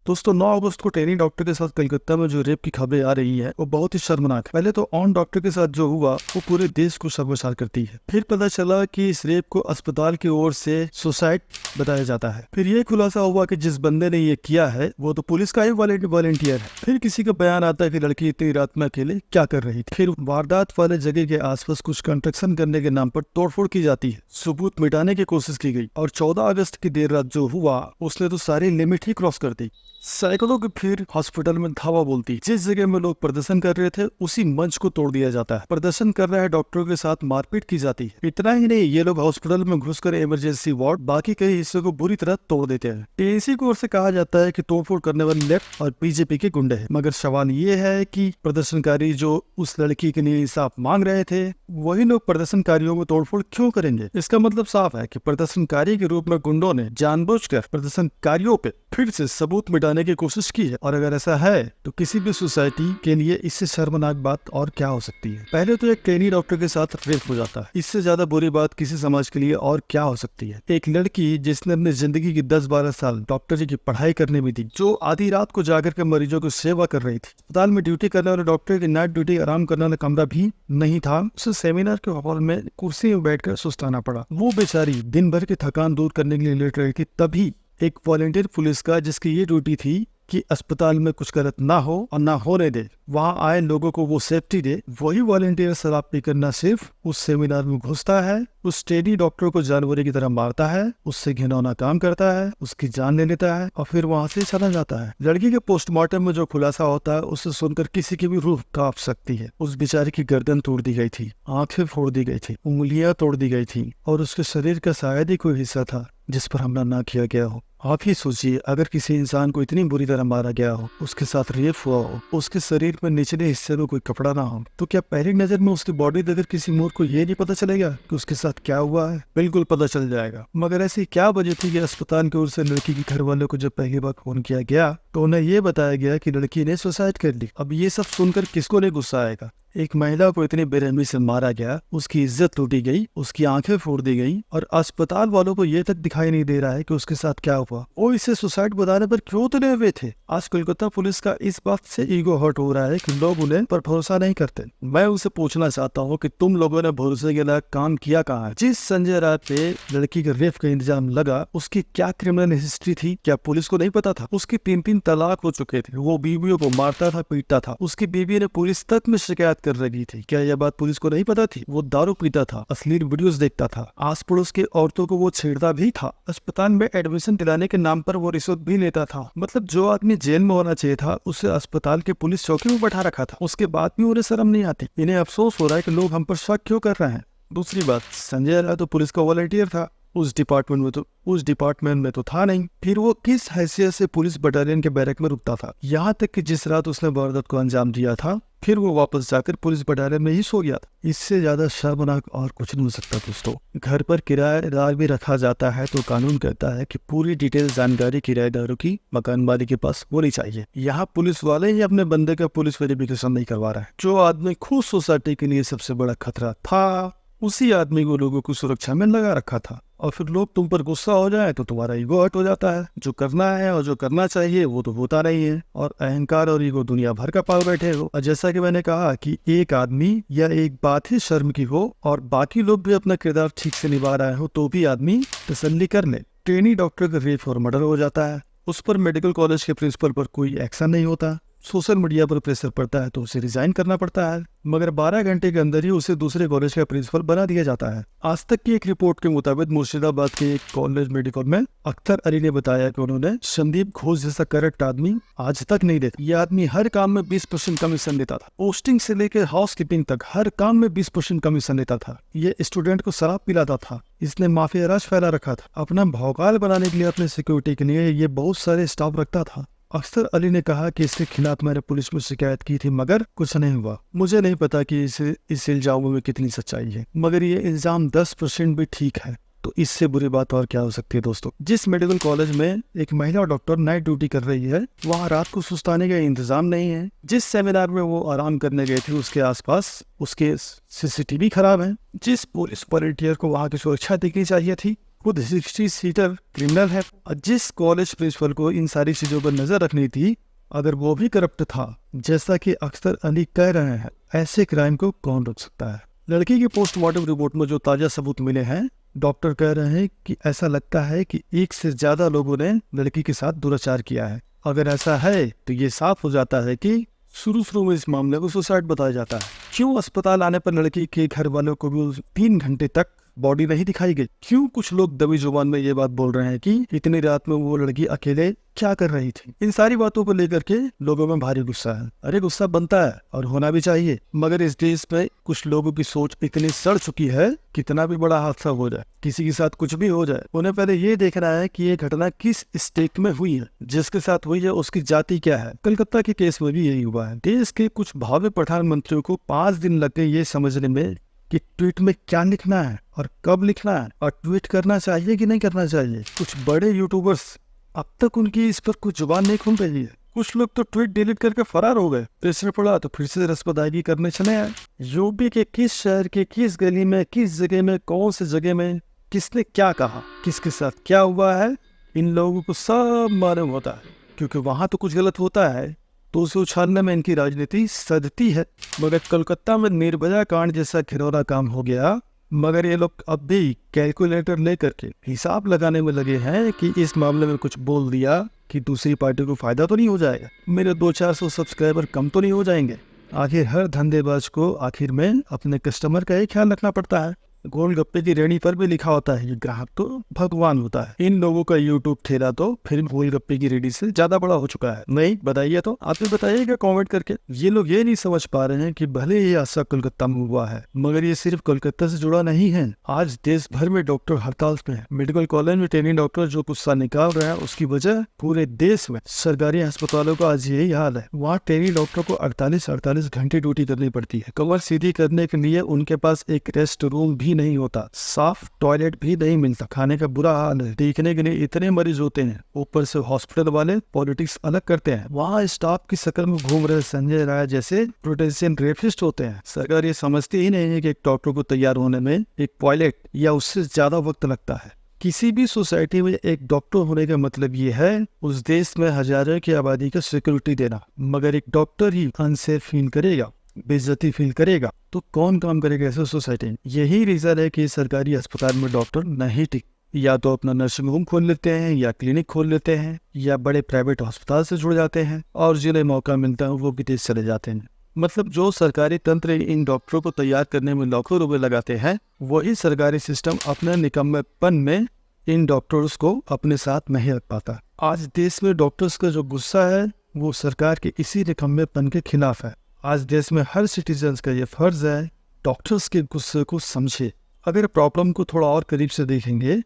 दोस्तों 9 अगस्त को trainee doctor के साथ कलकत्ता में जो रेप की खबरें आ रही है वो बहुत ही शर्मनाक है। पहले तो ऑन डॉक्टर के साथ जो हुआ वो पूरे देश को शर्मसार करती है। फिर पता चला कि इस रेप को अस्पताल की ओर से सुसाइड बताया जाता है। फिर ये खुलासा हुआ कि जिस बंदे ने ये किया है वो तो पुलिस का ही वॉलंटियर है। फिर किसी का बयान आता है कि लड़की इतनी रात में अकेले क्या कर रही थी। फिर वारदात वाले जगह के आसपास कुछ कंस्ट्रक्शन करने के नाम पर तोड़फोड़ की जाती है, सबूत मिटाने की कोशिश की गई और 14 अगस्त की देर रात जो हुआ उसने तो सारी लिमिट ही क्रॉस कर दी। सैकड़ों की भीड़ हॉस्पिटल में धावा बोलती। जिस जगह में लोग प्रदर्शन कर रहे थे उसी मंच को तोड़ दिया जाता है। प्रदर्शन कर रहे डॉक्टरों के साथ मारपीट की जाती है। इतना ही नहीं, ये लोग हॉस्पिटल में घुसकर इमरजेंसी वार्ड बाकी कई हिस्सों को बुरी तरह तोड़ देते हैं। टीएनसी की ओर से कहा जाता है कि तोड़फोड़ करने वाले लेफ्ट और बीजेपी के गुंडे हैं। मगर सवाल ये है कि प्रदर्शनकारी जो उस लड़की के लिए इंसाफ मांग रहे थे वही लोग प्रदर्शनकारियों में तोड़फोड़ क्यों करेंगे? इसका मतलब साफ है कि प्रदर्शनकारी के रूप में गुंडों ने जानबूझकर प्रदर्शनकारियों पे फिर से सबूत मिटाने की कोशिश की है। और अगर ऐसा है तो किसी भी सोसाइटी के लिए इससे शर्मनाक बात और क्या हो सकती है? पहले तो एक ट्रेनी डॉक्टर के साथ रेप हो जाता है, इससे ज्यादा बुरी बात किसी समाज के लिए और क्या हो सकती है? एक लड़की जिसने अपनी जिंदगी की 10-12 साल डॉक्टरी की पढ़ाई करने में दी, जो आधी रात को जाकर के मरीजों की सेवा कर रही थी। अस्पताल में ड्यूटी करने वाले डॉक्टर की नाइट ड्यूटी आराम करने वाला कमरा भी नहीं था। उसे सेमिनार के हॉल में कुर्सी में बैठकर सुस्ताना पड़ा। वो बेचारी दिन भर की थकान दूर करने के लिए लेट रही थी, तभी एक वॉलंटियर पुलिस का जिसकी ये ड्यूटी थी कि अस्पताल में कुछ गलत ना हो और ना होने दे, वहां आए लोगों को वो सेफ्टी दे, वही वॉलंटियर शराब पीकर न सिर्फ उस सेमिनार में घुसता है, उस टेडी डॉक्टर को जानवरों की तरह मारता है, उससे घिनौना काम करता है, उसकी जान ले लेता है और फिर वहां से चला जाता है। लड़की के पोस्टमार्टम में जो खुलासा होता है उसे सुनकर किसी की भी रूह कांप सकती है। उस बेचारी की गर्दन तोड़ दी गई थी, आंखें फोड़ दी गई थी, उंगलियां तोड़ दी गई थी और उसके शरीर का शायद ही कोई हिस्सा था जिस पर हमला ना किया गया हो। आप ही सोचिए, अगर किसी इंसान को इतनी बुरी तरह मारा गया हो, उसके साथ रेप हुआ हो, उसके शरीर में निचले हिस्से में कोई कपड़ा ना हो, तो क्या पहली नजर में उसकी बॉडी देखकर किसी मूर्ख को ये नहीं पता चलेगा कि उसके साथ क्या हुआ है? बिल्कुल पता चल जाएगा। मगर ऐसी क्या वजह थी कि अस्पताल की ओर से लड़की के घर वालों को जब पहली बार फोन किया गया तो उन्हें ये बताया गया कि लड़की ने सुसाइड कर ली। अब ये सब सुनकर किसको नहीं गुस्सा आएगा? एक महिला को इतनी बेरहमी से मारा गया, उसकी इज्जत लूटी गई, उसकी आंखें फोड़ दी गई और अस्पताल वालों को ये तक दिखाई नहीं दे रहा है कि उसके साथ क्या हुआ। वो इसे सुसाइड बताने पर क्यों तुले हुए थे? आज कोलकाता पुलिस का इस बात से ईगो हर्ट हो रहा है कि लोग उन्हें पर भरोसा नहीं करते। मैं उनसे पूछना चाहता हूँ कि तुम लोगों ने भरोसे के लायक काम किया कहाँ है? जिस संजय राय पे लड़की के रेप का इंतजाम लगा, उसकी क्या क्रिमिनल हिस्ट्री थी? क्या पुलिस को नहीं पता था? उसकी 3 तलाक हो चुके थे, वो बीवियों को मारता था, पीटता था, उसकी बीवी ने पुलिस तक में शिकायत कर रही थी। क्या यह बात पुलिस को नहीं पता थी? वो दारू पीता था, अश्लील वीडियोस देखता था, आस पड़ोस के औरतों को वो छेड़ता भी था, अस्पताल में एडमिशन दिलाने के नाम पर वो रिश्वत भी लेता था। मतलब जो आदमी जेल में होना चाहिए था उसे अस्पताल के पुलिस चौकी में बैठा रखा था। उसके बाद भी उन्हें शर्म नहीं आती। इन्हें अफसोस हो रहा है कि लोग हम पर शक क्यों कर रहे हैं। दूसरी बात, संजय राय तो पुलिस का वॉलंटियर था, उस डिपार्टमेंट में तो था नहीं। फिर वो किस हैसियत से पुलिस बटालियन के बैरक में रुकता था? यहाँ तक कि जिस रात उसने वारदात को अंजाम दिया था फिर वो वापस जाकर पुलिस बटालियन में ही सो गया था। इससे ज्यादा शर्मनाक और कुछ नहीं हो सकता दोस्तों। घर पर किराएदार भी रखा जाता है तो कानून कहता है कि पूरी डिटेल जानकारी किराएदारों की मकान मालिक के पास होनी चाहिए। यहाँ पुलिस वाले ही अपने बंदे का पुलिस वेरिफिकेशन नहीं करवा रहा है। जो आदमी खुद सोसाइटी के लिए सबसे बड़ा खतरा था उसी आदमी को लोगों को सुरक्षा में लगा रखा था। और फिर लोग तुम पर गुस्सा हो जाए तो तुम्हारा ईगो हर्ट हो जाता है। जो करना है और जो करना चाहिए वो तो होता नहीं है और अहंकार और ईगो दुनिया भर का पाल बैठे हो। और जैसा कि मैंने कहा कि एक आदमी या एक बात ही शर्म की हो और बाकी लोग भी अपना किरदार ठीक से निभा रहे हो तो भी आदमी तसल्ली कर ले। ट्रेनी डॉक्टर का रेप और मर्डर हो जाता है, उस पर मेडिकल कॉलेज के प्रिंसिपल पर कोई एक्शन नहीं होता। सोशल मीडिया पर प्रेशर पड़ता है तो उसे रिजाइन करना पड़ता है, मगर 12 घंटे के अंदर ही उसे दूसरे कॉलेज का प्रिंसिपल बना दिया जाता है। आज तक की एक रिपोर्ट के मुताबिक मुर्शिदाबाद के एक कॉलेज मेडिकल में अख्तर अली ने बताया कि उन्होंने संदीप घोष जैसा करेक्ट आदमी आज तक नहीं देखा। यह आदमी हर काम में 20% कमीशन लेता था, पोस्टिंग से लेकर हाउस कीपिंग तक हर काम में 20% कमीशन लेता था। ये स्टूडेंट को शराब पिलाता था, इसने माफिया राज फैला रखा था। अपना भौकाल बनाने के लिए, अपने सिक्योरिटी के लिए ये बहुत सारे स्टाफ रखता था। अख्तर अली ने कहा कि इसके खिलाफ मैंने पुलिस में शिकायत की थी मगर कुछ नहीं हुआ। मुझे नहीं पता कि इस इल्जामों में कितनी सच्चाई है, मगर ये इल्जाम 10% भी ठीक है तो इससे बुरी बात और क्या हो सकती है दोस्तों। जिस मेडिकल कॉलेज में एक महिला डॉक्टर नाइट ड्यूटी कर रही है वहाँ रात को सुस्ताने का इंतजाम नहीं है। जिस सेमिनार में वो आराम करने गए थे उसके आसपास उसके सीसीटीवी खराब है। जिस पुलिस वॉलंटियर को वहाँ की सुरक्षा देखनी चाहिए थी खुद हिस्ट्री सीटर क्रिमिनल है। और जिस कॉलेज प्रिंसिपल को इन सारी चीजों पर नजर रखनी थी, अगर वो भी करप्ट था जैसा कि अख्तर अली कह रहे हैं, ऐसे क्राइम को कौन रोक सकता है। लड़की की पोस्टमार्टम रिपोर्ट में जो ताजा सबूत मिले हैं, डॉक्टर कह रहे हैं कि ऐसा लगता है कि एक से ज्यादा लोगों ने लड़की के साथ दुराचार किया है। अगर ऐसा है तो ये साफ हो जाता है कि शुरू में इस मामले को सुसाइड बताया जाता है। क्यों अस्पताल आने पर लड़की के घर वालों को भी 3 घंटे तक बॉडी नहीं दिखाई गई? क्यों कुछ लोग दबी जुबान में ये बात बोल रहे हैं कि इतनी रात में वो लड़की अकेले क्या कर रही थी? इन सारी बातों को लेकर के लोगों में भारी गुस्सा है। अरे गुस्सा बनता है और होना भी चाहिए, मगर इस देश में कुछ लोगों की सोच इतनी सड़ चुकी है, कितना भी बड़ा हादसा हो जाए, किसी के साथ कुछ भी हो जाए, उन्हें पहले ये देखना है कि ये घटना किस स्टेट में हुई है, जिसके साथ हुई है उसकी जाति क्या है। कलकत्ता के केस में भी यही हुआ है। देश के कुछ भावी प्रधानमंत्रियों को 5 दिन लग गए ये समझने में कि ट्वीट में क्या लिखना है और कब लिखना है, और ट्वीट करना चाहिए कि नहीं करना चाहिए। कुछ बड़े यूट्यूबर्स अब तक उनकी इस पर कुछ जुबान नहीं खुल रही है। कुछ लोग तो ट्वीट डिलीट करके फरार हो गए, प्रेशर पड़ा तो फिर से रस्म अदायगी करने चले आए। यूपी के किस शहर के किस गली में, किस जगह में, कौन सी जगह में किसने क्या कहा, किसके साथ क्या हुआ है, इन लोगों को सब मालूम होता है, क्योंकि वहां तो कुछ गलत होता है तो उसे उछालने में इनकी राजनीति सजती है। मगर कोलकाता में निर्भया कांड जैसा घिनौना काम हो गया, मगर ये लोग अब भी कैलकुलेटर लेकर के हिसाब लगाने में लगे हैं कि इस मामले में कुछ बोल दिया कि दूसरी पार्टी को फायदा तो नहीं हो जाएगा, मेरे 200-400 सब्सक्राइबर कम तो नहीं हो जाएंगे। आखिर हर धंधेबाज को आखिर में अपने कस्टमर का ही ख्याल रखना पड़ता है। गोलगप्पे की रेहड़ी पर भी लिखा होता है, ये ग्राहक तो भगवान होता है। इन लोगों का यूट्यूब ठेला तो फिर गोलगप्पे की रेहड़ी से ज्यादा बड़ा हो चुका है। नहीं बताइए तो आप भी बताइएगा कमेंट करके। ये लोग ये नहीं समझ पा रहे हैं कि भले ही हादसा कोलकाता में हुआ है, मगर ये सिर्फ कोलकाता से जुड़ा नहीं है। आज देश भर में डॉक्टर हड़ताल पे है। मेडिकल कॉलेज में ट्रेनिंग डॉक्टर जो गुस्सा निकाल रहे हैं, उसकी वजह पूरे देश में सरकारी अस्पतालों का आज यही हाल है। वहाँ ट्रेनिंग डॉक्टर को 48 घंटे ड्यूटी करनी पड़ती है। कमर सीधी करने के लिए उनके पास एक रेस्ट रूम भी नहीं होता, साफ टॉयलेट भी नहीं मिलता, खाने का बुरा हाल है, देखने के लिए इतने मरीज होते हैं, ऊपर से हॉस्पिटल वाले पॉलिटिक्स अलग करते हैं। वहाँ स्टाफ की शक्ल में घूम रहे संजय राय जैसे पोटेंशियल रेपिस्ट होते हैं। सरकार ये समझती ही नहीं है कि एक डॉक्टर को तैयार होने में एक टॉयलेट या उससे ज्यादा वक्त लगता है। किसी भी सोसाइटी में एक डॉक्टर होने का मतलब ये है उस देश में हजारों की आबादी का सिक्योरिटी देना। मगर एक डॉक्टर ही अनसेफ फील करेगा, बेइज्जती फील करेगा, तो कौन काम करेगा ऐसे सोसाइटी में? यही रीजन है कि सरकारी अस्पताल में डॉक्टर नहीं टिक, या तो अपना नर्सिंग होम खोल लेते हैं, या क्लिनिक खोल लेते हैं, या बड़े प्राइवेट अस्पताल से जुड़ जाते हैं, और जिन्हें मौका मिलता है वो विदेश चले जाते हैं। मतलब जो सरकारी तंत्र इन डॉक्टरों को तैयार करने में लाखों रुपए लगाते हैं, वही सरकारी सिस्टम अपने निकम्मेपन में इन डॉक्टर्स को अपने साथ नहीं रख पाता। आज देश में डॉक्टर्स का जो गुस्सा है वो सरकार के इसी निकम्मेपन के खिलाफ है। आज देश में हर सिटीजन का ये फर्ज है डॉक्टर्स के गुस्से को समझे। अगर प्रॉब्लम को थोड़ा और करीब से देखेंगे,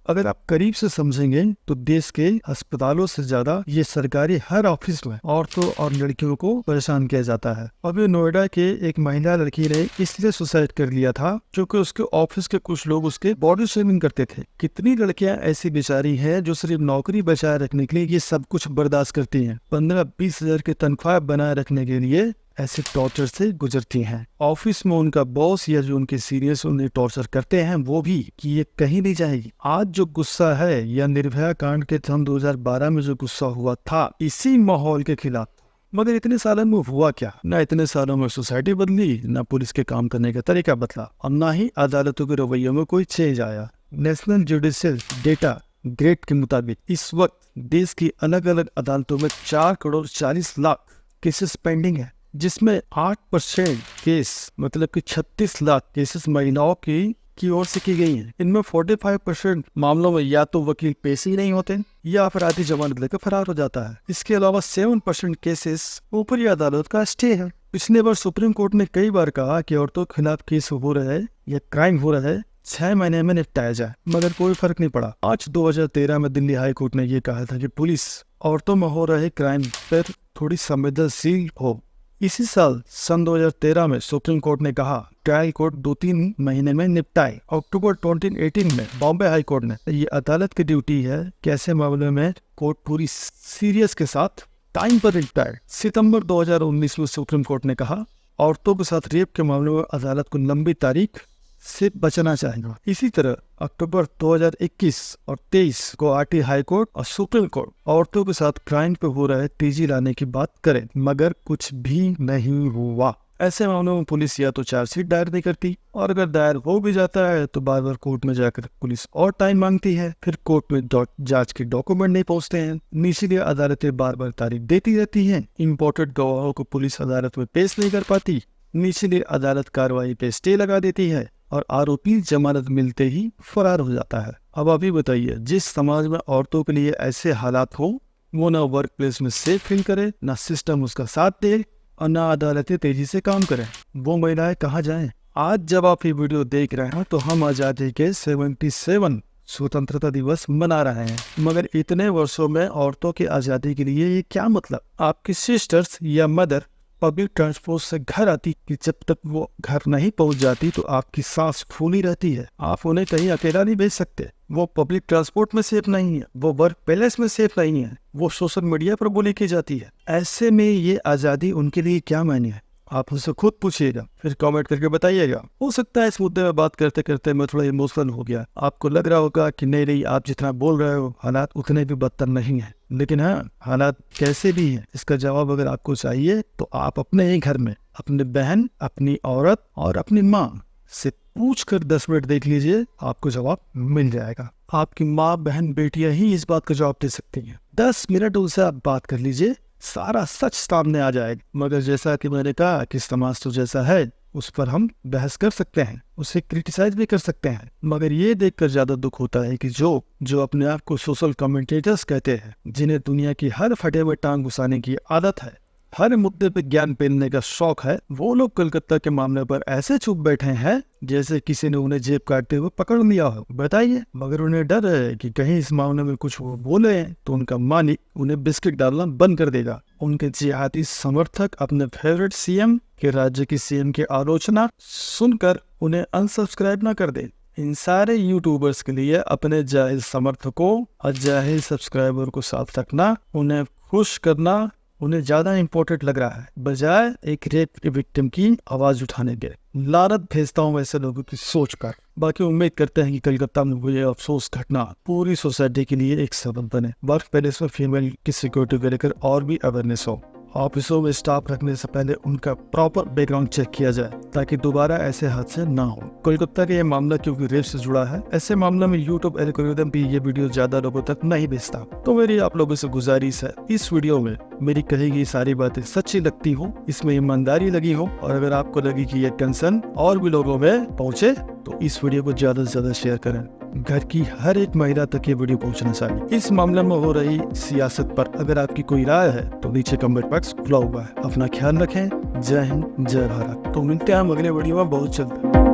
अगर आप करीब से समझेंगे, तो देश के अस्पतालों से ज्यादा ये सरकारी हर ऑफिस में औरतों और लड़कियों को परेशान किया जाता है। अभी नोएडा के एक महिला लड़की ने इसलिए सुसाइड कर लिया था क्योंकि उसके ऑफिस के कुछ लोग उसके बॉडी शेमिंग करते थे। कितनी लड़कियां ऐसी बेचारी हैं जो सिर्फ नौकरी बचाए रखने के लिए ये सब कुछ बर्दाश्त करती हैं। 15-20 हजार की तनख्वाह बनाए रखने के लिए ऐसे टॉर्चर से गुजरती हैं। ऑफिस में उनका बॉस या जो उनके सीनियर्स उन्हें टॉर्चर करते हैं, वो भी कि ये कहीं नहीं जाएगी। आज जो गुस्सा है या निर्भया कांड के सन 2012 में जो गुस्सा हुआ था, इसी माहौल के खिलाफ। मगर इतने सालों में हुआ क्या? ना इतने सालों में सोसाइटी बदली, ना पुलिस के काम करने का तरीका बदला, और ना ही अदालतों के रवैयों में कोई चेंज आया। नेशनल जुडिशियल डेटा ग्रेड के मुताबिक इस वक्त देश की अलग अलग अदालतों में 4,40,00,000 केसेस पेंडिंग है, जिसमें 8% केस मतलब कि 36 लाख केसेस महिलाओं की ओर से की गई हैं। इनमें 45% मामलों में या तो वकील पेश ही नहीं होते या अपराधी जमानत लेकर फरार हो जाता है। इसके अलावा 7% केसेस ऊपरी अदालत का स्टे है। पिछले बार सुप्रीम कोर्ट ने कई बार कहा कि औरतों के खिलाफ केस हो रहा है या क्राइम हो रहा है 6 महीने में निपटाया जाए, मगर कोई फर्क नहीं पड़ा। आज 2013 में दिल्ली हाई कोर्ट ने यह कहा था कि पुलिस औरतों में हो रहे क्राइम पर थोड़ी संवेदनशील हो। इसी साल सन 2013 में सुप्रीम कोर्ट ने कहा ट्रायल कोर्ट 2-3 महीने में निपटाए। अक्टूबर 2018 में बॉम्बे हाई कोर्ट ने ये अदालत की ड्यूटी है कि ऐसे मामले में कोर्ट पूरी सीरियस के साथ टाइम पर निपटाए। सितंबर 2019 में सुप्रीम कोर्ट ने कहा औरतों के साथ रेप के मामले में अदालत को लंबी तारीख से बचना चाहेगा। इसी तरह अक्टूबर 2021 और 23 को आरटी हाई कोर्ट और सुप्रीम कोर्ट औरतों के साथ क्राइम पे हो रहे तेजी लाने की बात करे, मगर कुछ भी नहीं हुआ। ऐसे मामलों में पुलिस या तो चार्जशीट दायर नहीं करती, और अगर दायर हो भी जाता है तो बार बार कोर्ट में जाकर पुलिस और टाइम मांगती है, फिर कोर्ट में जांच के डॉक्यूमेंट नहीं पहुंचते हैं। निचली अदालतें बार बार तारीख देती रहती हैं। इम्पोर्टेड गवाहों को पुलिस अदालत में पेश नहीं कर पाती। निचली अदालत कार्रवाई पे स्टे लगा देती है और आरोपी जमानत मिलते ही फरार हो जाता है। अब अभी बताइए, जिस समाज में औरतों के लिए ऐसे हालात हो, वो ना वर्क प्लेस में सेफ फील करे, ना सिस्टम उसका साथ दे, और ना अदालतें तेजी से काम करें, वो महिलाएं कहाँ जाएं? आज जब आप ये वीडियो देख रहे हैं तो हम आजादी के 77 स्वतंत्रता दिवस मना रहे हैं, मगर इतने वर्षों में औरतों की आजादी के लिए ये क्या मतलब? आपकी सिस्टर्स या मदर पब्लिक ट्रांसपोर्ट से घर आती कि जब तक वो घर नहीं पहुंच जाती तो आपकी सांस फूली रहती है। आप उन्हें कहीं अकेला नहीं भेज सकते। वो पब्लिक ट्रांसपोर्ट में सेफ नहीं है, वो वर्क प्लेस में सेफ नहीं है, वो सोशल मीडिया पर बुली की जाती है। ऐसे में ये आजादी उनके लिए क्या मायने है? आप उनसे खुद पूछिएगा, फिर कमेंट करके बताइएगा। हो सकता है इस मुद्दे में बात करते करते मैं थोड़ा इमोशनल हो गया। आपको लग रहा होगा कि नहीं, आप जितना बोल रहे हो हालात उतने भी बदतर नहीं है, लेकिन हाँ, हालात कैसे भी हैं इसका जवाब अगर आपको चाहिए तो आप अपने ही घर में अपने बहन, अपनी औरत और अपनी माँ से पूछ कर 10 मिनट देख लीजिए, आपको जवाब मिल जाएगा। आपकी माँ, बहन, बेटियां ही इस बात का जवाब दे सकती हैं। 10 मिनट उनसे आप बात कर लीजिए, सारा सच सामने आ जाएगा। मगर जैसा कि मैंने कहा कि समाज तो जैसा है उस पर हम बहस कर सकते हैं, उसे क्रिटिसाइज भी कर सकते हैं, मगर ये देखकर ज्यादा दुख होता है कि जो अपने आप को सोशल कमेंटेटर्स कहते हैं, जिन्हें दुनिया की हर फटे में टांग घुसाने की आदत है, हर मुद्दे पे ज्ञान पेलने का शौक है, वो लोग कलकत्ता के मामले पर ऐसे चुप बैठे हैं जैसे किसी ने उन्हें जेब काटते हुए पकड़ लिया हो। बताइए, मगर उन्हें डर है कि कहीं इस मामले में कुछ वो बोले तो उनका मालिक उन्हें बिस्किट डालना बंद कर देगा। उनके जिहादी समर्थक अपने फेवरेट सीएम के राज्य की सीएम की आलोचना सुनकर उन्हें अनसब्सक्राइब न कर दे। इन सारे यूट्यूबर्स के लिए अपने जाहिल समर्थकों और जाहिल सब्सक्राइबर को साथ रखना, उन्हें खुश करना उन्हें ज्यादा इम्पोर्टेंट लग रहा है, बजाय एक रेप के विक्टिम की आवाज उठाने के। लानत भेजता हूँ ऐसे लोगों की सोच पर। बाकी उम्मीद करते हैं कि कलकत्ता में हुई अफसोस घटना पूरी सोसाइटी के लिए एक सबब बने। वर्क प्लेस में फीमेल की सिक्योरिटी को लेकर और भी अवेयरनेस हो। ऑफिसों में स्टाफ रखने से पहले उनका प्रॉपर बैकग्राउंड चेक किया जाए ताकि दोबारा ऐसे हादसे ना हो। कोलकाता का ये मामला क्योंकि रेप से जुड़ा है, ऐसे मामले में यूट्यूब एल्गोरिथम भी ये वीडियो ज्यादा लोगों तक नहीं भेजता। तो मेरी आप लोगों से गुजारिश है, इस वीडियो में मेरी कही गई सारी बातें सच्ची लगती हो, इसमें ईमानदारी लगी हो, और अगर आपको लगी कि ये कंसर्न और भी लोगों में पहुंचे तो इस वीडियो को ज्यादा से ज्यादा शेयर करें। घर की हर एक महिला तक ये वीडियो पहुंचना चाहिए। इस मामले में हो रही सियासत पर अगर आपकी कोई राय है तो नीचे कमेंट बॉक्स खुला हुआ है। अपना ख्याल रखें। जय हिंद, जय भारत। तो मिलते हैं हम अगले वीडियो में बहुत जल्द।